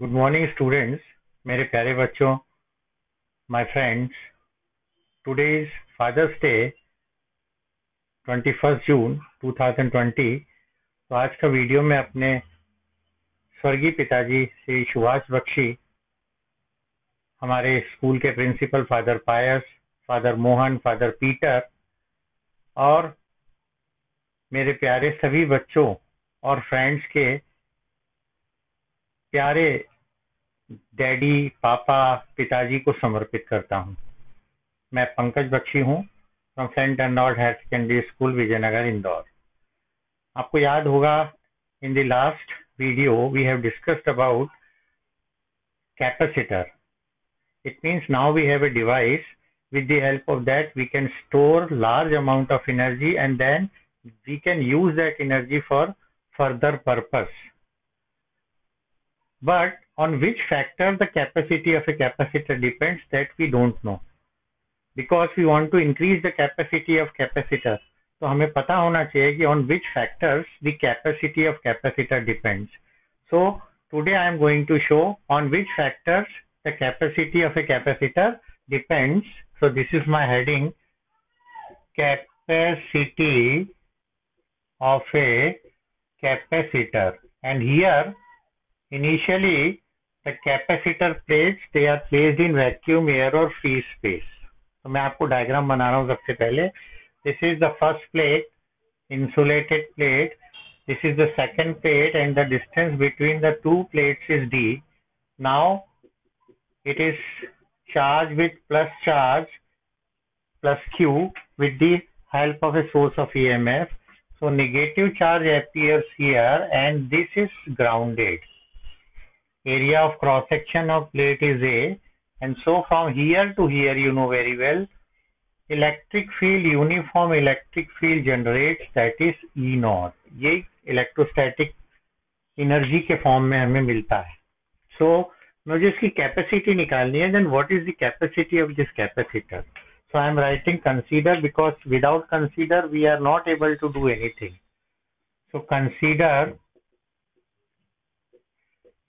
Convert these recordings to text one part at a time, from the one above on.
Good morning students, मेरे प्यारे बच्चों, my friends. Today is father's day, 21 June 2020। तो आज का वीडियो में अपने स्वर्गीय पिताजी श्री सुभाष बख्शी, हमारे स्कूल के प्रिंसिपल फादर पायस, फादर मोहन, फादर पीटर और मेरे प्यारे सभी बच्चों और फ्रेंड्स के प्यारे डैडी, पापा, पिताजी को समर्पित करता हूँ। मैं पंकज बख्शी हूँ from Saint Arnold higher secondary school, Vijaynagar, Indore. आपको याद होगा, in the last video we have discussed about capacitor. It means now we have a device with the help of that we can store large amount of energy and then we can use that energy for further purpose. But on which factor the capacity of a capacitor depends, that we don't know. Because we want to increase the capacity of capacitor, तो हमें पता होना चाहिए कि on which factors the capacity of capacitor depends. So today I am going to show on which factors the capacity of a capacitor depends. So this is my heading: capacity of a capacitor. And here initially the capacitor plates, they are placed in vacuum, air or free space. तो मैं आपको diagram बना रहा हूँ सबसे पहले. This is the first plate, insulated plate. This is the second plate and the distance between the two plates is d. Now it is charged with plus charge, plus q, with the help of a source of EMF. So negative charge appears here and this is grounded. Area of cross section of plate is A, and so from here to here, you know very well, electric field, uniform electric field generates, that is E naught. ये electrostatic energy के form में हमें मिलता है. सो मुझे इसकी capacity निकालनी है. Then what is the capacity of this capacitor? So I am writing consider, because without consider we are not able to do anything. So consider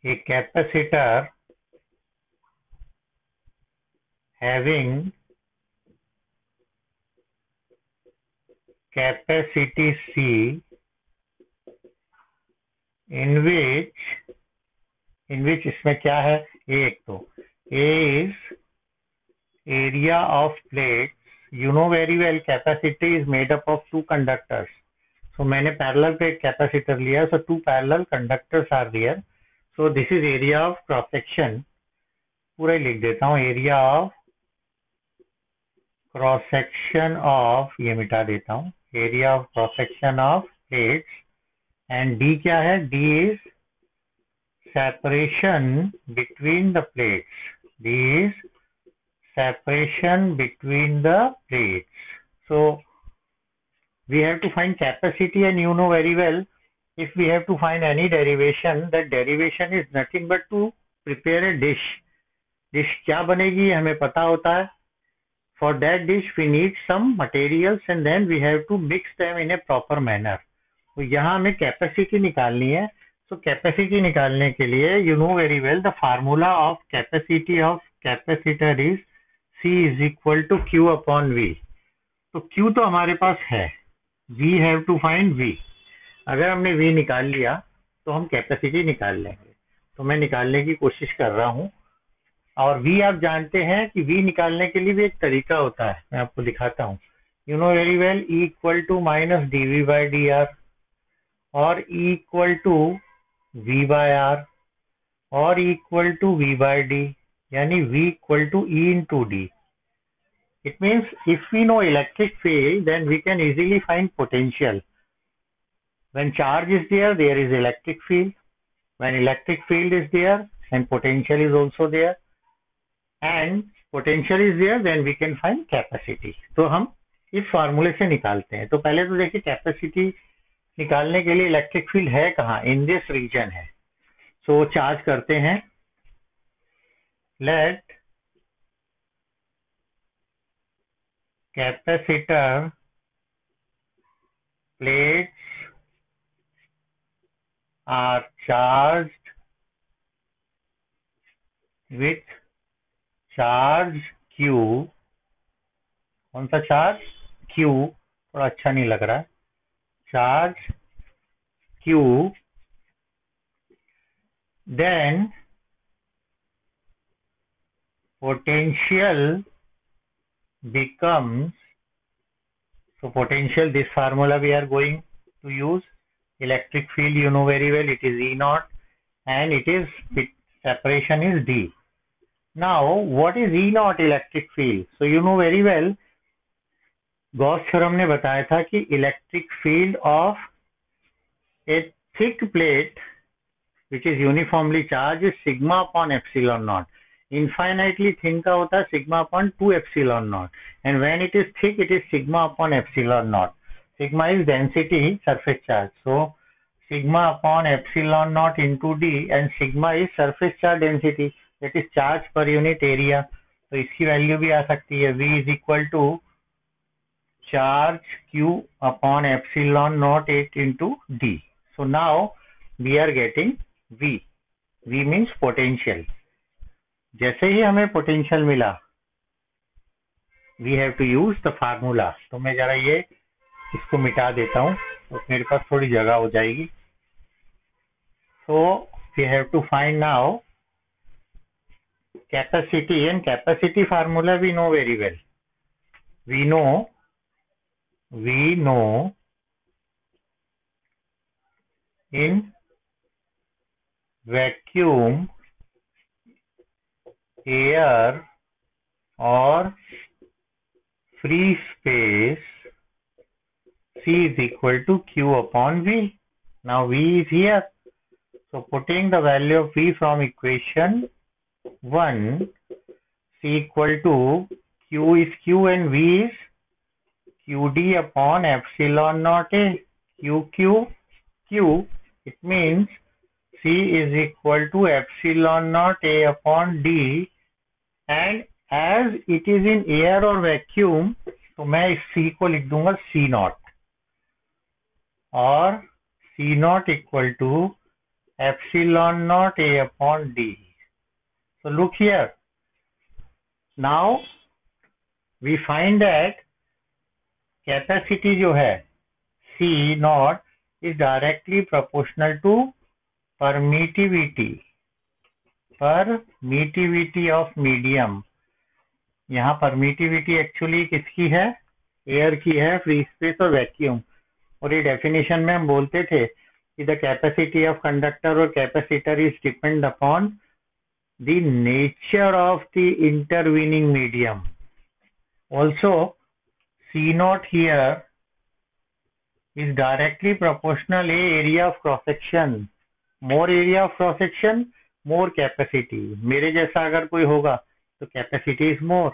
a capacitor having capacity C, in which इसमें क्या है? एक तो A is area of plates. You know very well capacity is made up of two conductors. So मैंने parallel पे एक capacitor लिया, so two parallel conductors are there. So this is area of cross section. पूरा ही लिख देता हूँ, area of cross section of, ये मिटा देता हूँ, area of cross section of plates. And D क्या है? D is separation between the plates. D is separation between the plates. So we have to find capacity and you know very well, if we have to find any derivation, that derivation is nothing but to prepare a dish. dish क्या बनेगी हमें पता होता है. For that dish we need some materials and then we have to mix them in a proper manner. तो यहाँ हमें capacity निकालनी है. So कैपेसिटी निकालने के लिए you know very well the formula of capacity of capacitor is C is equal to Q upon V. तो Q तो हमारे पास है, we have to find V. अगर हमने V निकाल लिया तो हम कैपेसिटी निकाल लेंगे. तो मैं निकालने की कोशिश कर रहा हूँ. और V आप जानते हैं कि V निकालने के लिए भी एक तरीका होता है, मैं आपको दिखाता हूँ. You know very well, E equal to minus dV by dr और E equal to V by R और E equal to V by D, यानी V equal to E into D. It means if we know electric field, then we can easily find potential. When charge is there, there is electric field. When electric field is there, then potential is also there. And potential is there, then we can find capacity. तो हम इस फार्मूले से निकालते हैं. तो पहले तो देखिए कैपेसिटी निकालने के लिए इलेक्ट्रिक फील्ड है कहाँ? इन दिस रीजन है. सो चार्ज करते हैं. Let capacitor plates are charged with charge Q, कौन सा चार्ज? Q, थोड़ा अच्छा नहीं लग रहा है, charge Q, then potential becomes, so potential, this formula we are going to use, electric field you know very well, it is E naught and it is, separation is D. Now what is E naught electric field? So you know very well, Gauss theorem ने बताया था कि electric field of A thick plate which is uniformly charged is sigma upon epsilon naught. Infinitely thin का होता है sigma upon 2 epsilon naught, and when it is thick it is sigma upon epsilon naught. Sigma is density, surface charge, so sigma upon epsilon naught into D, and sigma is surface charge density, that is charge per unit area. तो इसकी value भी आ सकती है, V is equal to charge Q upon epsilon naught 8 into D. So now we are getting V. V means potential. जैसे ही हमें potential मिला, we have to use the formula. तो मैं जरा ये इसको मिटा देता हूँ, तो मेरे पास थोड़ी जगह हो जाएगी. So we have to find now capacity, and capacity formula we know very well. We know in vacuum, air or free space, C is equal to Q upon V. Now V is here. So putting the value of V from equation 1, C equal to Q is Q and V is QD upon epsilon naught A. Q. It means C is equal to epsilon naught A upon D, and as it is in air or vacuum, तो मैं इस C को लिख दूंगा C naught, और C naught equal to epsilon naught A upon D. So look here. Now we find that capacity जो है C naught is directly proportional to permittivity of medium. यहाँ permittivity एक्चुअली किसकी है? Air की है, free space और vacuum. और ये डेफिनेशन में हम बोलते थे कि द कैपेसिटी ऑफ कंडक्टर और capacitor is depend upon the nature of the intervening medium. Also C naught here is directly proportional a area of cross section. More area of cross section, more capacity. मेरे जैसा अगर कोई होगा तो capacity is more,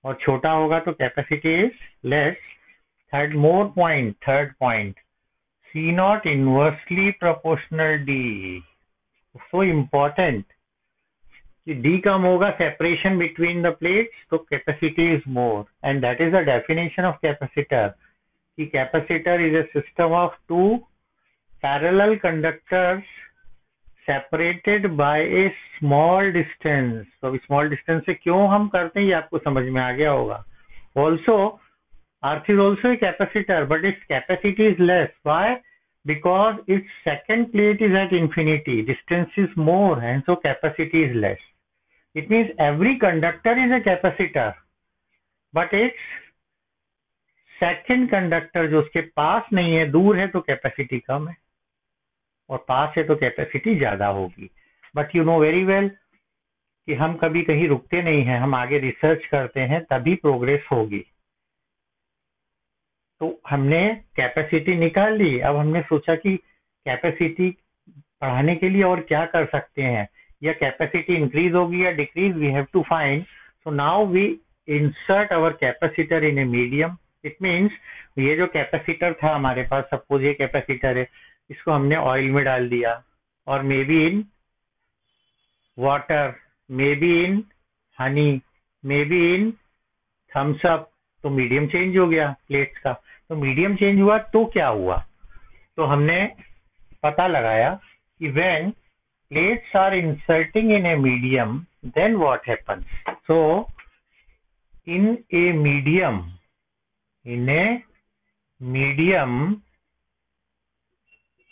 और छोटा होगा तो capacity is less. Third point, C naught inversely proportional D. So important कि D कम होगा, separation between the plates, तो capacity is more, and that is the definition of capacitor. कि capacitor is a system of two parallel conductors separated by a small distance. तो small distance से क्यों हम करते हैं ये आपको समझ में आ गया होगा. Also, Earth is also a capacitor, but its capacity is less. Why? Because its second plate is at infinity. Distance is more, and so capacity is less. It means every conductor is a capacitor, but its second conductor जो उसके पास नहीं है, दूर है, तो capacity कम है, और पास है तो कैपेसिटी ज्यादा होगी. But you know very well कि हम कभी कहीं रुकते नहीं हैं, हम आगे रिसर्च करते हैं, तभी प्रोग्रेस होगी. तो हमने कैपेसिटी निकाल ली. अब हमने सोचा कि कैपेसिटी बढ़ाने के लिए और क्या कर सकते हैं, या कैपेसिटी इंक्रीज होगी या decrease, we have to find. So now we insert our capacitor in a medium. It means ये जो कैपेसिटर था हमारे पास, सपोज ये कैपेसिटर है, इसको हमने ऑयल में डाल दिया, और may be in water, may be in honey, may be in Thums Up. तो मीडियम चेंज हो गया प्लेट्स का. तो मीडियम चेंज हुआ तो क्या हुआ, तो हमने पता लगाया कि when plates are inserting in a medium, then what happens? So, in a medium,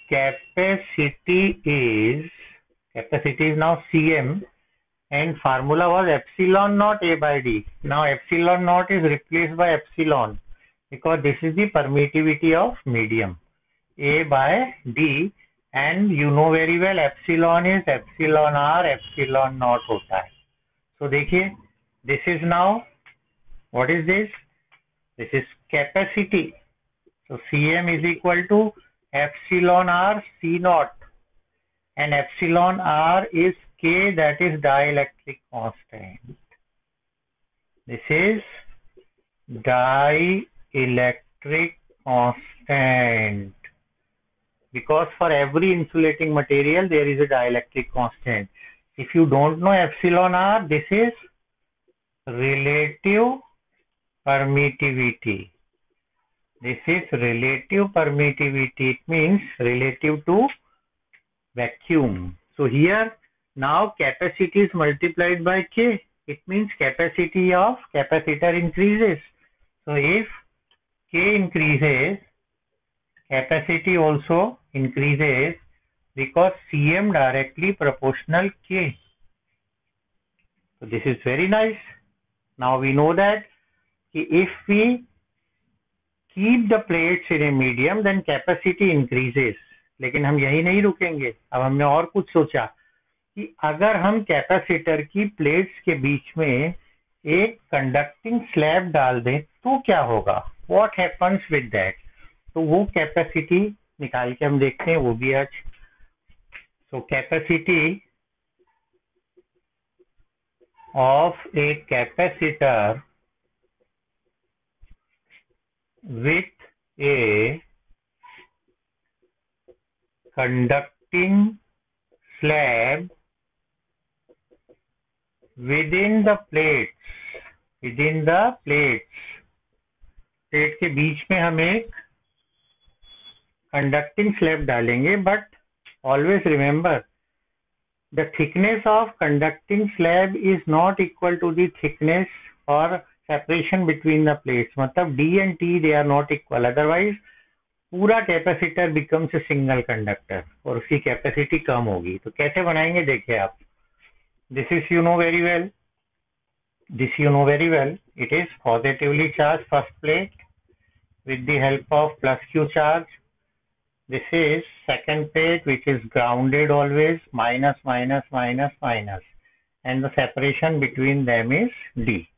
capacity is now Cm, and formula was epsilon naught A by D. Now epsilon naught is replaced by epsilon because this is the permittivity of medium, A by D, and you know very well epsilon is epsilon R epsilon naught होता है. So देखिए, this is now, what is this? This is capacity. So Cm is equal to epsilon R C naught, and epsilon R is K, that is dielectric constant. This is dielectric constant, because for every insulating material there is a dielectric constant. If you don't know epsilon R, this is relative permittivity. This is relative permittivity. It means relative to vacuum. So here now capacity is multiplied by K. It means capacity of capacitor increases. So if K increases, capacity also increases because Cm directly proportional K. So this is very nice. Now we know that if we keep the plates in a medium, then capacity increases. लेकिन हम यही नहीं रुकेंगे. अब हमने और कुछ सोचा कि अगर हम कैपेसिटर की प्लेट्स के बीच में एक कंडक्टिंग स्लैब डाल दें तो क्या होगा, व्हाट हैपन्स विद दैट. तो वो कैपेसिटी निकाल के हम देखते हैं, वो भी आज. So capacity of a capacitor with a conducting slab within the plates. Plate के बीच में हम एक कंडक्टिंग स्लैब डालेंगे, but always remember the thickness of conducting slab is not equal to the thickness or separation between the plates. मतलब D and T they are not equal, otherwise पूरा capacitor becomes a single conductor और उसकी capacity कम होगी. तो कैसे बनाएंगे देखिए आप. This is you know very well. It is positively charged first plate with the help of plus Q charge. This is second plate, which is grounded always, minus, minus, minus, minus, and the separation between them is D.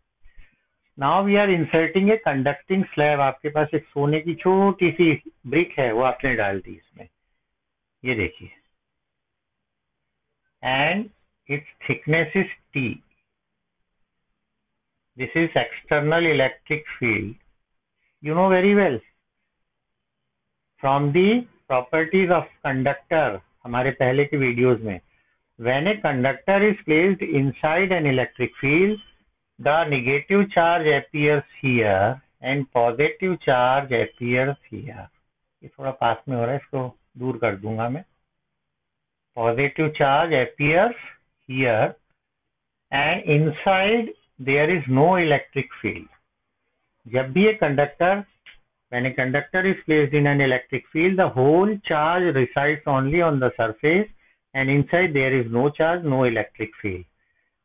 Now we are inserting a conducting slab. आपके पास एक सोने की छोटी सी brick है, वो आपने डाल दी इसमें, ये देखिए, and its thickness is T. This is external electric field. You know very well from the properties of conductor, हमारे पहले के वीडियोस में, when a conductor is placed inside an electric field, the negative charge appears here and positive charge appears here. ये थोड़ा पास में हो रहा है, इसको दूर कर दूंगा मैं. Positive charge appears here and inside there is no electric field. जब भी ये conductor, when a conductor is placed in an electric field, the whole charge resides only on the surface and inside there is no charge, no electric field.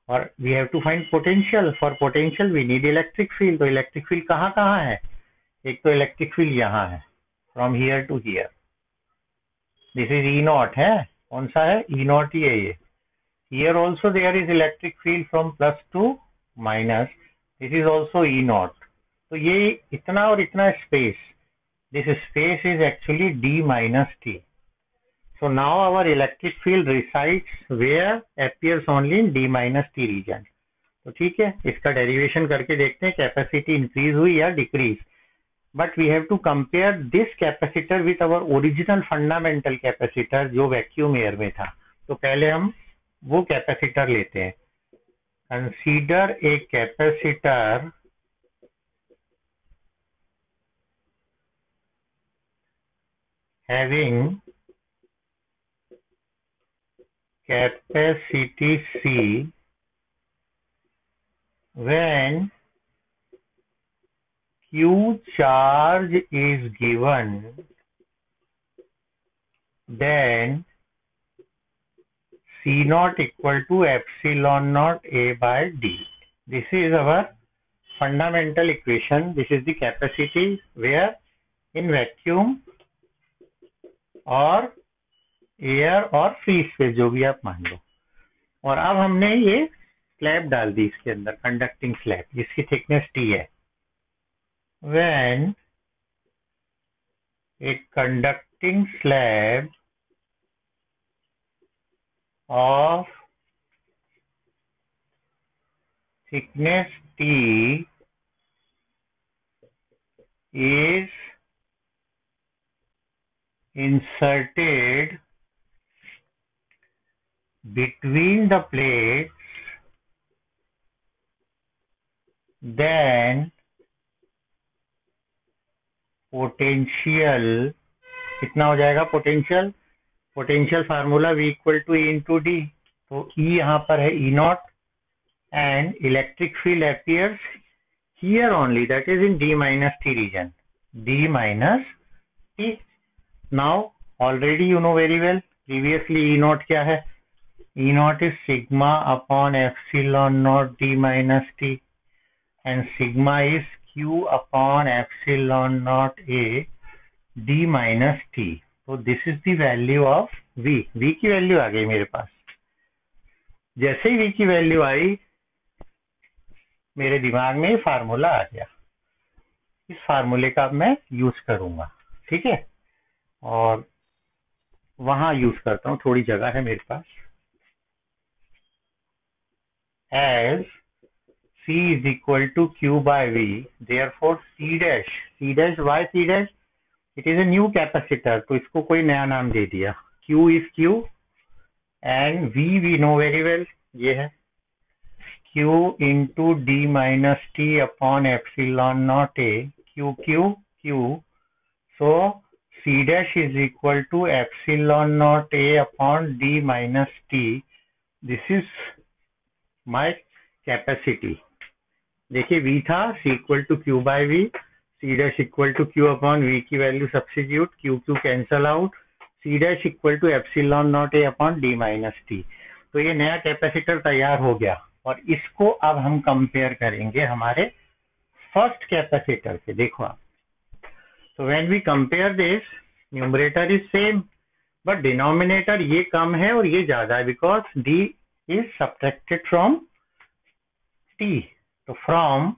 और we have to find potential. For potential we need electric field. तो electric field कहाँ कहाँ है? एक तो electric field यहाँ है, from here to here. This is E naught है, कौन सा है? E naught ही है ये. Here also there is electric field from plus to minus. This is also E naught. तो ये इतना और इतना space, this space is actually D minus T. So now our electric field resides where? Appears only in D minus T region. तो ठीक है, इसका derivation करके देखते हैं कैपेसिटी इंक्रीज हुई या decrease. But we have to compare this capacitor with our original fundamental capacitor जो वैक्यूम एयर में था. तो पहले हम वो कैपेसिटर लेते हैं. Consider a capacitor having capacity C when Q charge is given, then C naught equal to epsilon naught A by D. This is our fundamental equation. This is the capacity where in vacuum और air और free space जो भी आप मान लो. और अब हमने ये स्लैब डाल दी इसके अंदर, कंडक्टिंग स्लैब जिसकी थिकनेस T है. When a conducting slab of thickness T is inserted between the plates, then potential कितना हो जाएगा? Potential formula V equal to E into D. तो E यहाँ पर है E naught and electric field appears here only, that is in D minus T region. D minus T. Now already you know very well, previously E naught क्या है? E naught is sigma upon epsilon naught D minus T and sigma is Q upon epsilon naught A D minus T. So this is the value of V. V की value आ गई मेरे पास. जैसे ही V की value आई मेरे दिमाग में formula आ गया. इस फार्मूले का मैं यूज करूंगा. ठीक है, और वहां यूज करता हूं, थोड़ी जगह है मेरे पास. As C is equal to Q by V, therefore C dash, why C dash? It is a new capacitor, तो इसको कोई नया नाम दे दिया. Q is Q and V we know very well, ये है Q into D minus T upon epsilon naught A, Q. So C dash is equal to epsilon naught A upon D minus T. This is my capacity. देखिए V था, C equal to Q by V, C dash equal to Q upon V की value substitute, Q cancel out, C dash equal to epsilon naught A upon D minus T. तो ये नया capacitor तैयार हो गया और इसको अब हम कंपेयर करेंगे हमारे फर्स्ट कैपेसिटर से. देखो आप, so when we compare this, numerator is same but denominator ये कम है और ये ज्यादा है because D is subtracted from T. So from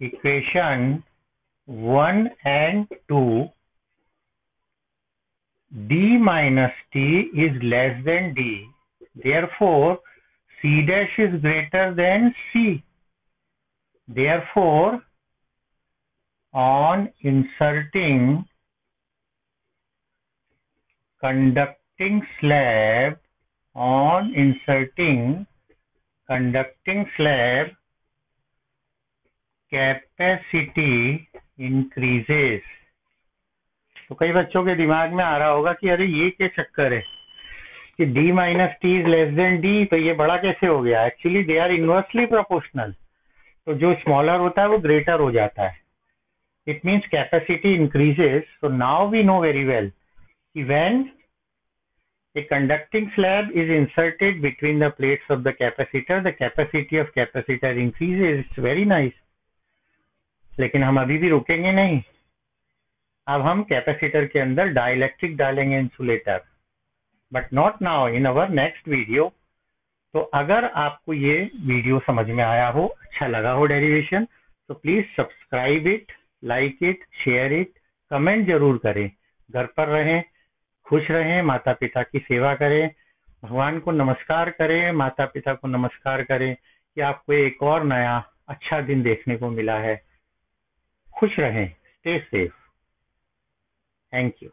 equation 1 and 2, D minus T is less than D. Therefore, C dash is greater than C. Therefore, on inserting conducting slab, capacity increases. तो कई बच्चों के दिमाग में आ रहा होगा कि अरे ये क्या चक्कर है कि D minus T is less than D, तो ये बड़ा कैसे हो गया? Actually they are inversely proportional. तो जो स्मॉलर होता है वो ग्रेटर हो जाता है. It means capacity increases. So now we know very well when a conducting slab is inserted between the plates of the capacity of capacitor increases. It's very nice. लेकिन हम अभी भी रुकेंगे नहीं. अब हम कैपेसिटर के अंदर डाइलेक्ट्रिक डालेंगे, insulator, but not now, in our next video. तो अगर आपको ये वीडियो समझ में आया हो, अच्छा लगा हो डेरिवेशन, तो please subscribe it, like it, share it, comment जरूर करें. घर पर रहें, खुश रहें, माता पिता की सेवा करें, भगवान को नमस्कार करें, माता पिता को नमस्कार करें कि आपको एक और नया अच्छा दिन देखने को मिला है. खुश रहें, स्टे सेफ. Thank you.